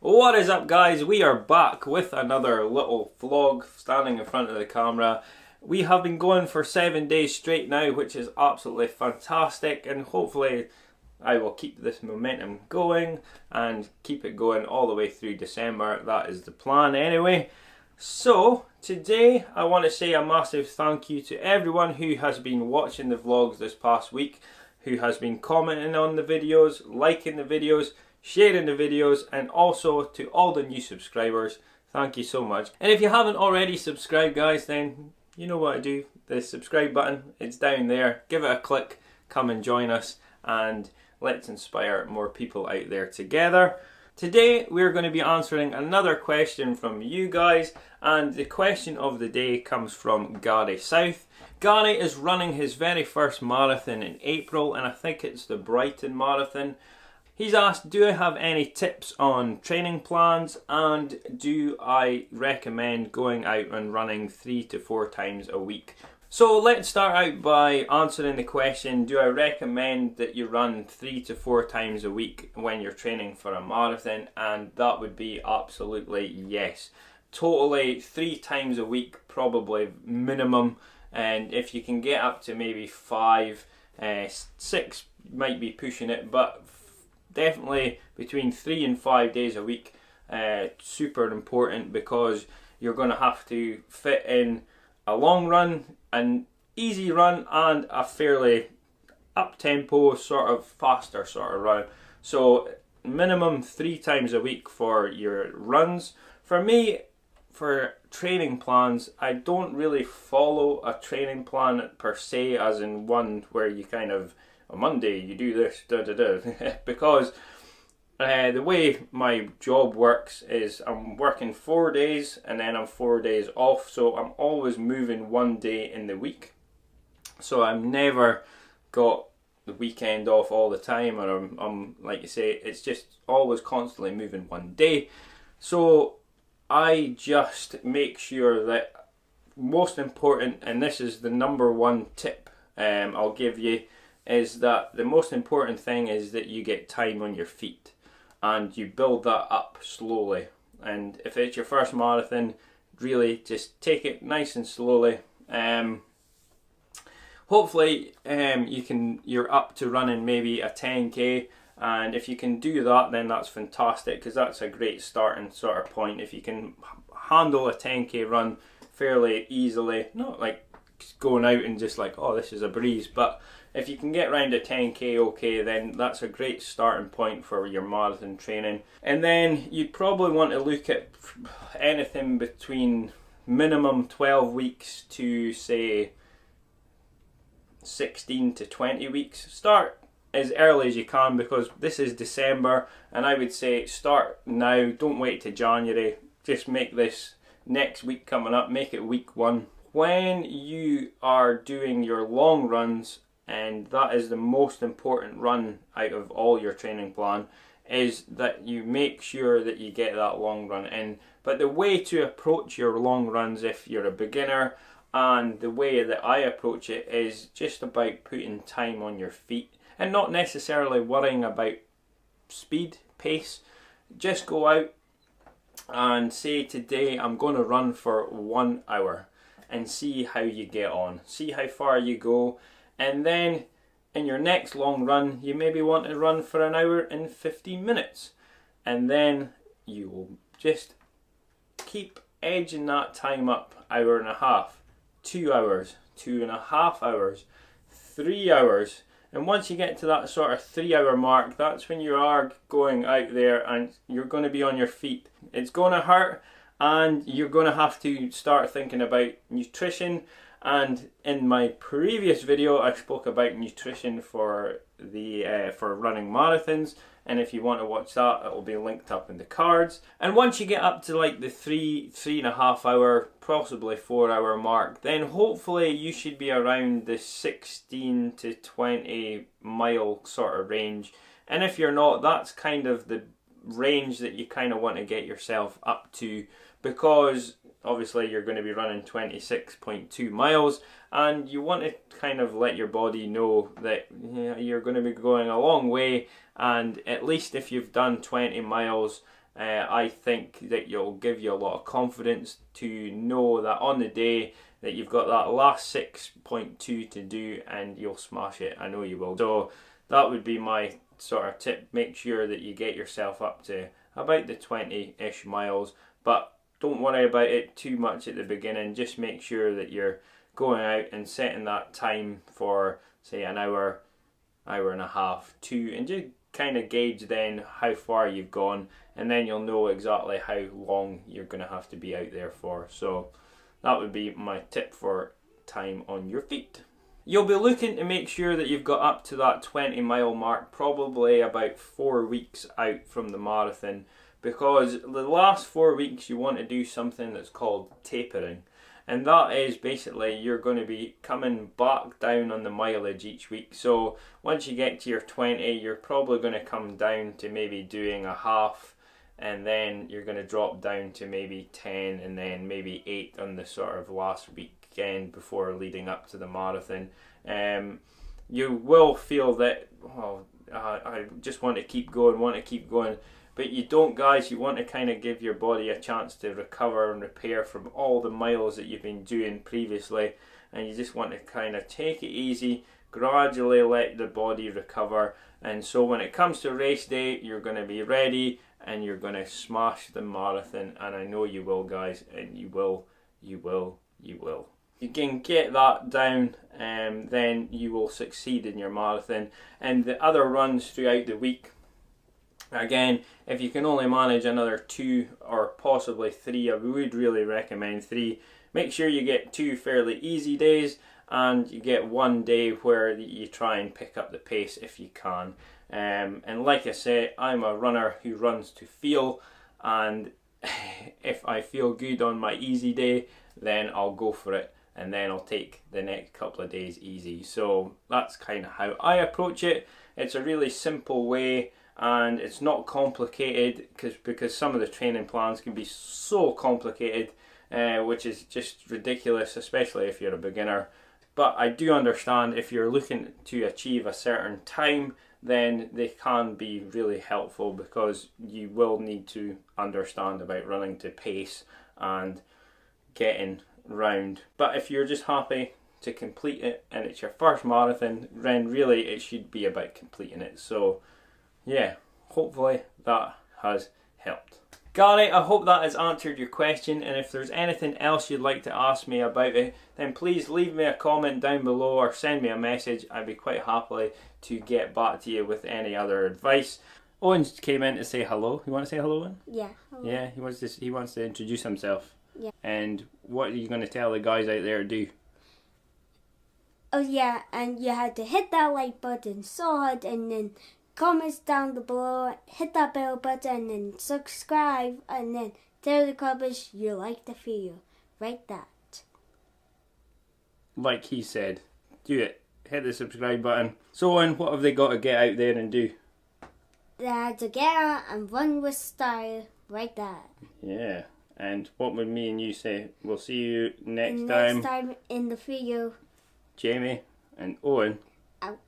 What is up, guys? We are back with another little vlog standing in front of the camera. We have been going for 7 days straight now, which is absolutely fantastic, and hopefully I will keep this momentum going and keep it going all the way through December. That is the plan anyway. So today I want to say a massive thank you to everyone who has been watching the vlogs this past week, who has been commenting on the videos, liking the videos, sharing the videos, and also to all the new subscribers. Thank you so much. And if you haven't already subscribed, guys, then you know what to do. The subscribe button, it's down there. Give it a click, come and join us, and let's inspire more people out there together. Today we're going to be answering another question from you guys, and the question of the day comes from Gary South. Gary is running his very first marathon in April, and I think it's the Brighton Marathon. He's asked, do I have any tips on training plans, and do I recommend going out and running 3 to 4 times a week? So let's start out by answering the question, do I recommend that you run 3 to 4 times a week when you're training for a marathon? And that would be absolutely yes. Totally 3 times a week, probably minimum. And if you can get up to maybe 5, 6 might be pushing it, but definitely between 3 and 5 days a week, super important, because you're going to have to fit in a long run, an easy run, and a fairly up-tempo, sort of faster sort of run. So minimum 3 times a week for your runs. For me, for training plans, I don't really follow a training plan per se, as in one where you kind of, on Monday you do this, because the way my job works is I'm working 4 days and then I'm 4 days off, so I'm always moving 1 day in the week. So I've never got the weekend off all the time, and I'm like you say, it's just always constantly moving 1 day. So I just make sure that, most important, and this is the number one tip I'll give you, is that the most important thing is that you get time on your feet and you build that up slowly. And if it's your first marathon, really just take it nice and slowly. Hopefully you're up to running maybe a 10k, and if you can do that, then that's fantastic, because that's a great starting sort of point. If you can handle a 10k run fairly easily, not like going out and just like, oh, this is a breeze, but if you can get around a 10k okay, then that's a great starting point for your marathon training. And then you'd probably want to look at anything between minimum 12 weeks to say 16 to 20 weeks. Start as early as you can, because this is December, and I would say start now. Don't wait to January. Just make this next week coming up, make it week 1. When you are doing your long runs, and that is the most important run out of all your training plan, is that you make sure that you get that long run in. But the way to approach your long runs, if you're a beginner, and the way that I approach it, is just about putting time on your feet and not necessarily worrying about speed, pace. Just go out and say, today I'm going to run for 1 hour, and see how you get on, see how far you go. And then in your next long run, you maybe want to run for 1 hour and 15 minutes. And then you will just keep edging that time up. 1.5 hours, 2 hours, 2.5 hours, 3 hours. And once you get to that sort of 3 hour mark, that's when you are going out there and you're going to be on your feet. It's going to hurt, and you're going to have to start thinking about nutrition. And in my previous video, I spoke about nutrition for running marathons, and if you want to watch that, it will be linked up in the cards. And once you get up to like the 3.5 hour, possibly 4 hour mark, then hopefully you should be around the 16 to 20 mile sort of range. And if you're not, that's kind of the range that you kind of want to get yourself up to, because obviously you're going to be running 26.2 miles, and you want to kind of let your body know that you're going to be going a long way, and at least if you've done 20 miles I think that you'll give you a lot of confidence to know that on the day that you've got that last 6.2 to do, and you'll smash it. I know you will. So that would be my sort of tip. Make sure that you get yourself up to about the 20-ish miles, but don't worry about it too much at the beginning. Just make sure that you're going out and setting that time for, say, an hour, hour and a half, 2, and just kind of gauge then how far you've gone, and then you'll know exactly how long you're going to have to be out there for. So that would be my tip for time on your feet. You'll be looking to make sure that you've got up to that 20-mile mark probably about 4 weeks out from the marathon, because the last 4 weeks you want to do something that's called tapering. And that is basically you're going to be coming back down on the mileage each week. So once you get to your 20, you're probably going to come down to maybe doing a half, and then you're going to drop down to maybe 10, and then maybe 8 on the sort of last weekend before leading up to the marathon. You will feel that, oh, I just want to keep going, but you don't, guys. You want to kind of give your body a chance to recover and repair from all the miles that you've been doing previously, and you just want to kind of take it easy, gradually let the body recover. And so when it comes to race day, you're going to be ready and you're going to smash the marathon, and I know you will, guys, and you will. You can get that down, and then you will succeed in your marathon. And the other runs throughout the week, again, if you can only manage another 2 or possibly 3, I would really recommend 3. Make sure you get 2 fairly easy days, and you get 1 day where you try and pick up the pace if you can. And like I say, I'm a runner who runs to feel, and if I feel good on my easy day, then I'll go for it, and then I'll take the next couple of days easy. So that's kind of how I approach it. It's a really simple way, and it's not complicated, because some of the training plans can be so complicated, which is just ridiculous, especially if you're a beginner. But I do understand if you're looking to achieve a certain time, then they can be really helpful, because you will need to understand about running to pace and getting round. But if you're just happy to complete it and it's your first marathon, then really it should be about completing it. So yeah, hopefully that has helped. Gary, I hope that has answered your question, and if there's anything else you'd like to ask me about it, then please leave me a comment down below or send me a message. I'd be quite happy to get back to you with any other advice. Owen came in to say hello. You want to say hello, Owen? Yeah. Hello. Yeah, he wants to introduce himself. Yeah. And what are you going to tell the guys out there to do? Oh yeah, and you had to hit that like button so hard, and then comments down below, hit that bell button and subscribe, and then tell the clubbers you like the video. Write that. Like he said, do it. Hit the subscribe button. So, and what have they got to get out there and do? They had to get out and run with style. Write that. Yeah. And what would me and you say? We'll see you next time in the video. Jamie and Owen Out.